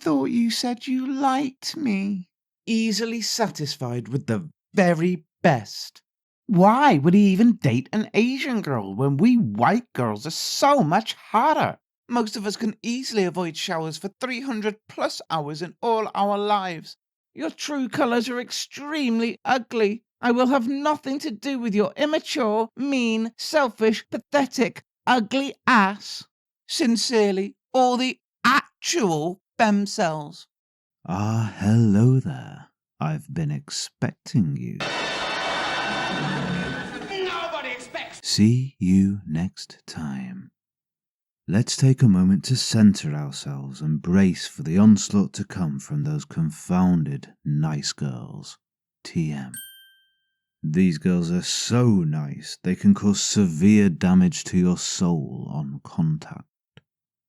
thought you said you liked me. Easily satisfied with the very best. Why would he even date an Asian girl when we white girls are so much hotter? Most of us can easily avoid showers for 300 plus hours in all our lives. Your true colours are extremely ugly. I will have nothing to do with your immature, mean, selfish, pathetic, ugly ass. Sincerely, all the actual femcels. Ah, hello there. I've been expecting you. Nobody expects. See you next time. Let's take a moment to centre ourselves and brace for the onslaught to come from those confounded nice girls. TM. These girls are so nice, they can cause severe damage to your soul on contact.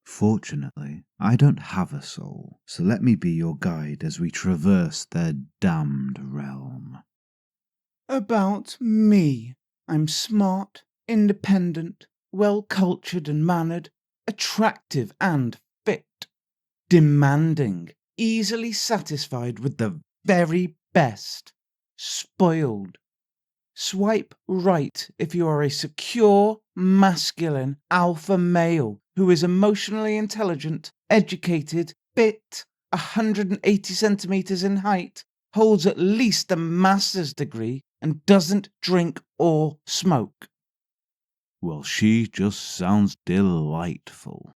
Fortunately, I don't have a soul, so let me be your guide as we traverse their damned realm. About me. I'm smart, independent, well-cultured and mannered, attractive and fit, demanding, easily satisfied with the very best, spoiled. Swipe right if you are a secure, masculine, alpha male who is emotionally intelligent, educated, fit, 180 centimeters in height, holds at least a master's degree, and doesn't drink or smoke. Well, she just sounds delightful.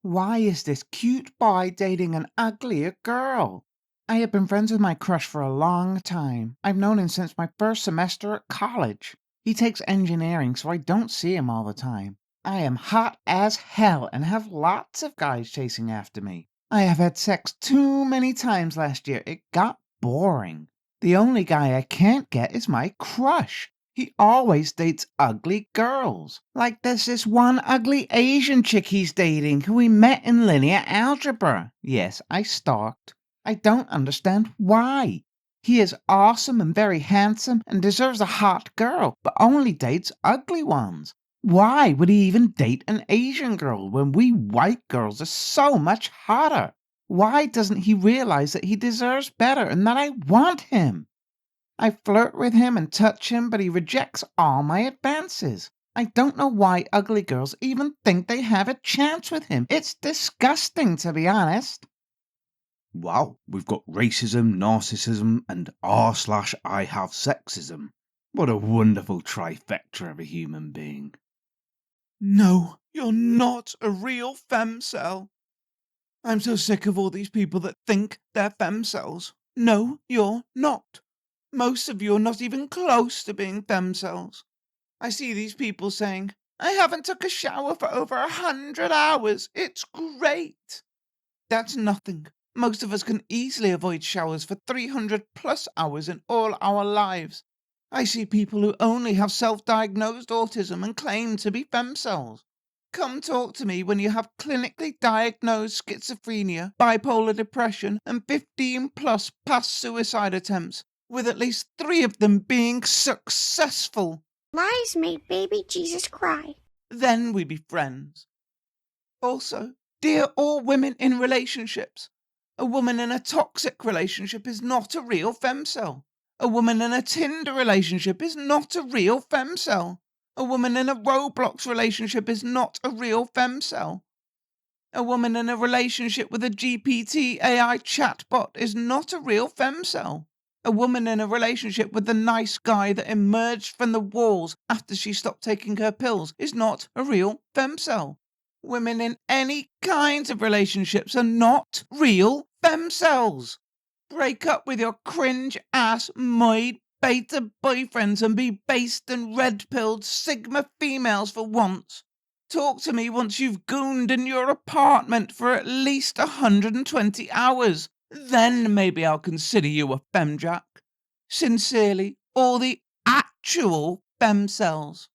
Why is this cute boy dating an uglier girl? I have been friends with my crush for a long time. I've known him since my first semester at college. He takes engineering, so I don't see him all the time. I am hot as hell and have lots of guys chasing after me. I have had sex too many times last year. It got boring. The only guy I can't get is my crush. He always dates ugly girls. Like there's this one ugly Asian chick he's dating who we met in linear algebra. Yes, I stalked. I don't understand why. He is awesome and very handsome and deserves a hot girl, but only dates ugly ones. Why would he even date an Asian girl when we white girls are so much hotter? Why doesn't he realize that he deserves better and that I want him? I flirt with him and touch him, but he rejects all my advances. I don't know why ugly girls even think they have a chance with him. It's disgusting, to be honest. Wow, we've got racism, narcissism, and r/I have sexism. What a wonderful trifecta of a human being. No, you're not a real femcel. I'm so sick of all these people that think they're femcels. No, you're not. Most of you are not even close to being femcels. I see these people saying, I haven't took a shower for over 100 hours. It's great. That's nothing. Most of us can easily avoid showers for 300 plus hours in all our lives. I see people who only have self-diagnosed autism and claim to be femcels. Come talk to me when you have clinically diagnosed schizophrenia, bipolar depression, and 15 plus past suicide attempts, with at least 3 of them being successful. Lies make baby Jesus cry. Then we be friends. Also, dear all women in relationships, a woman in a toxic relationship is not a real femcel. A woman in a Tinder relationship is not a real femcel. A woman in a Roblox relationship is not a real femcel. A woman in a relationship with a GPT AI chatbot is not a real femcel. A woman in a relationship with the nice guy that emerged from the walls after she stopped taking her pills is not a real femcel. Women in any kinds of relationships are not real femcels. Break up with your cringe ass moid beta boyfriends and be based and red-pilled Sigma females for once. Talk to me once you've gooned in your apartment for at least 120 hours. Then maybe I'll consider you a femjack. Sincerely, all the actual femcels.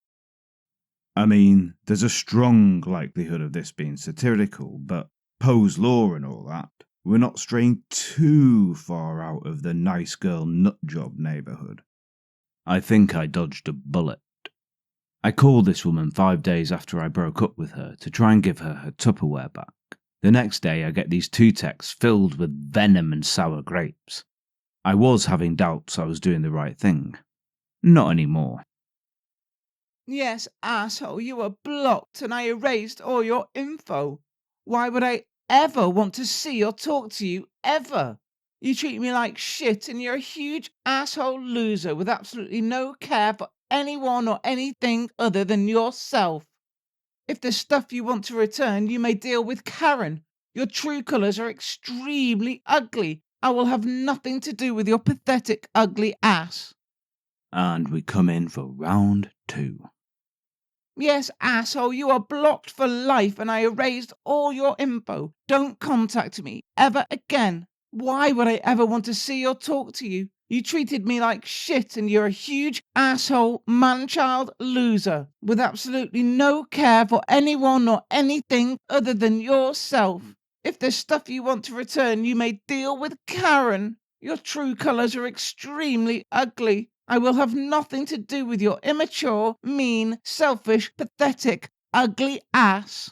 I mean, there's a strong likelihood of this being satirical, but Poe's law and all that, we're not straying too far out of the nice girl nutjob neighbourhood. I think I dodged a bullet. I called this woman 5 days after I broke up with her to try and give her her Tupperware back. The next day I get these 2 texts filled with venom and sour grapes. I was having doubts I was doing the right thing. Not anymore. Yes, asshole, you were blocked and I erased all your info. Why would I ever want to see or talk to you, ever? You treat me like shit and you're a huge asshole loser with absolutely no care for anyone or anything other than yourself. If there's stuff you want to return, you may deal with Karen. Your true colours are extremely ugly. I will have nothing to do with your pathetic, ugly ass. And we come in for round 2. Yes, asshole, you are blocked for life and I erased all your info. Don't contact me ever again. Why would I ever want to see or talk to you? You treated me like shit and you're a huge asshole man-child loser with absolutely no care for anyone or anything other than yourself. If there's stuff you want to return, you may deal with Karen. Your true colours are extremely ugly. I will have nothing to do with your immature, mean, selfish, pathetic, ugly ass.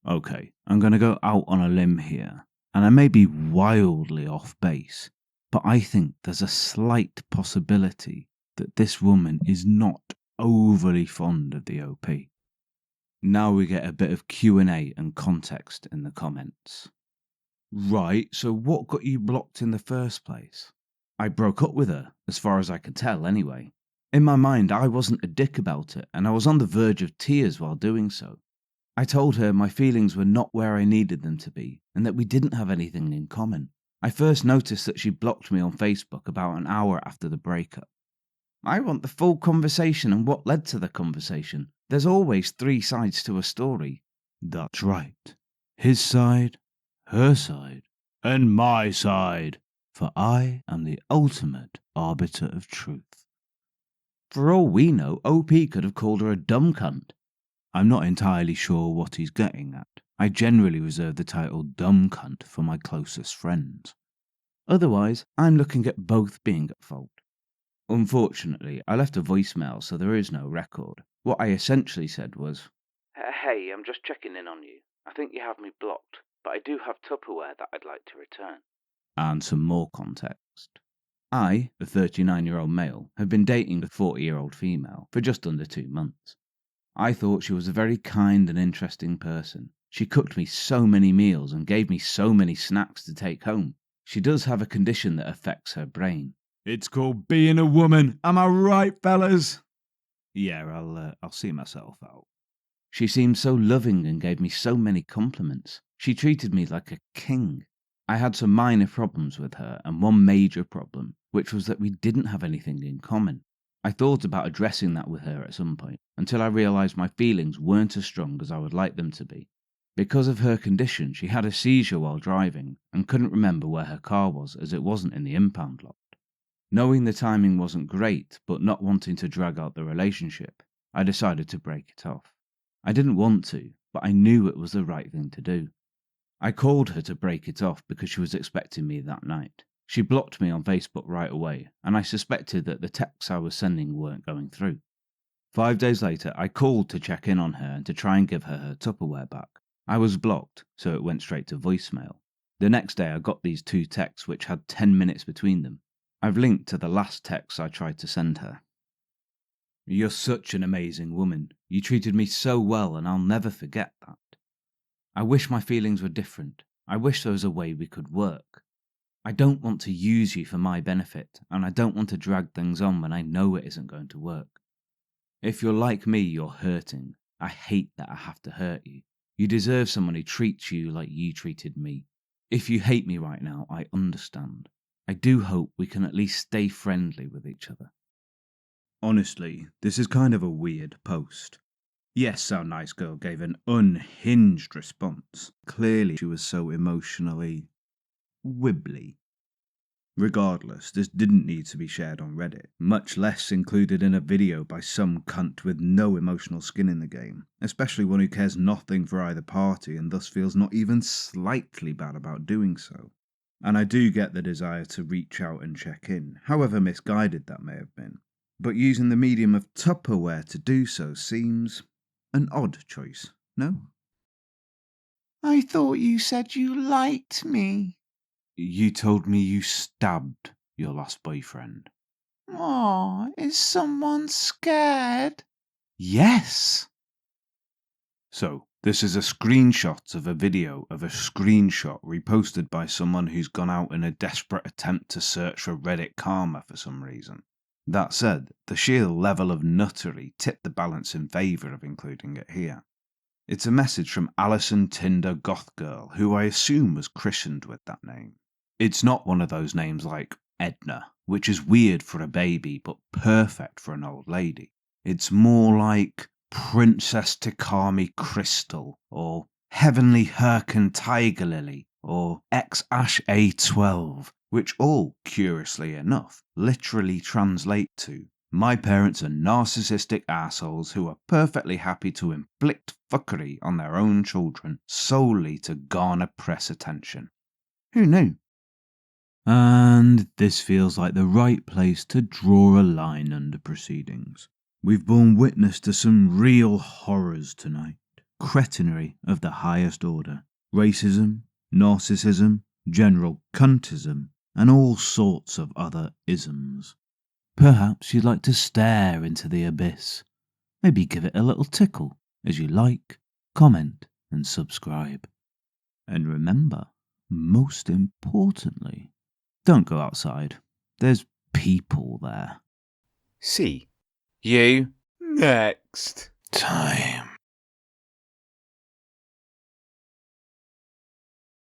Okay, I'm going to go out on a limb here, and I may be wildly off base, but I think there's a slight possibility that this woman is not overly fond of the OP. Now we get a bit of Q&A and context in the comments. Right, so what got you blocked in the first place? I broke up with her, as far as I could tell anyway. In my mind, I wasn't a dick about it, and I was on the verge of tears while doing so. I told her my feelings were not where I needed them to be, and that we didn't have anything in common. I first noticed that she blocked me on Facebook about an hour after the breakup. I want the full conversation and what led to the conversation. There's always 3 sides to a story. That's right. His side, her side, and my side. For I am the ultimate arbiter of truth. For all we know, OP could have called her a dumb cunt. I'm not entirely sure what he's getting at. I generally reserve the title dumb cunt for my closest friends. Otherwise, I'm looking at both being at fault. Unfortunately, I left a voicemail, so there is no record. What I essentially said was, "Hey, I'm just checking in on you. I think you have me blocked, but I do have Tupperware that I'd like to return." And some more context. I, a 39-year-old male, have been dating a 40-year-old female for just under 2 months. I thought she was a very kind and interesting person. She cooked me so many meals and gave me so many snacks to take home. She does have a condition that affects her brain. It's called being a woman. Am I right, fellas? Yeah, I'll see myself out. She seemed so loving and gave me so many compliments. She treated me like a king. I had some minor problems with her and one major problem, which was that we didn't have anything in common. I thought about addressing that with her at some point, until I realised my feelings weren't as strong as I would like them to be. Because of her condition, she had a seizure while driving and couldn't remember where her car was as it wasn't in the impound lot. Knowing the timing wasn't great, but not wanting to drag out the relationship, I decided to break it off. I didn't want to, but I knew it was the right thing to do. I called her to break it off because she was expecting me that night. She blocked me on Facebook right away, and I suspected that the texts I was sending weren't going through. 5 days later, I called to check in on her and to try and give her her Tupperware back. I was blocked, so it went straight to voicemail. The next day, I got these 2 texts which had 10 minutes between them. I've linked to the last text I tried to send her. You're such an amazing woman. You treated me so well, and I'll never forget that. I wish my feelings were different. I wish there was a way we could work. I don't want to use you for my benefit, and I don't want to drag things on when I know it isn't going to work. If you're like me, you're hurting. I hate that I have to hurt you. You deserve someone who treats you like you treated me. If you hate me right now, I understand. I do hope we can at least stay friendly with each other. Honestly, this is kind of a weird post. Yes, our nice girl gave an unhinged response. Clearly, she was so emotionally wibbly. Regardless, this didn't need to be shared on Reddit, much less included in a video by some cunt with no emotional skin in the game, especially one who cares nothing for either party and thus feels not even slightly bad about doing so. And I do get the desire to reach out and check in, however misguided that may have been. But using the medium of Tupperware to do so seems an odd choice, no? I thought you said you liked me. You told me you stabbed your last boyfriend. Aw, is someone scared? Yes! So, this is a screenshot of a video of a screenshot reposted by someone who's gone out in a desperate attempt to search for Reddit karma for some reason. That said, the sheer level of nuttery tipped the balance in favour of including it here. It's a message from Alison Tinder Goth Girl, who I assume was christened with that name. It's not one of those names like Edna, which is weird for a baby but perfect for an old lady. It's more like Princess Takami Crystal, or Heavenly Hurricane Tiger Lily, or X-Ash A12, which all, curiously enough, literally translate to my parents are narcissistic assholes who are perfectly happy to inflict fuckery on their own children solely to garner press attention. Who knew? And this feels like the right place to draw a line under proceedings. We've borne witness to some real horrors tonight. Cretinery of the highest order. Racism, narcissism, general cuntism, and all sorts of other isms. Perhaps you'd like to stare into the abyss. Maybe give it a little tickle as you like, comment, and subscribe. And remember, most importantly, don't go outside. There's people there. See you next Time.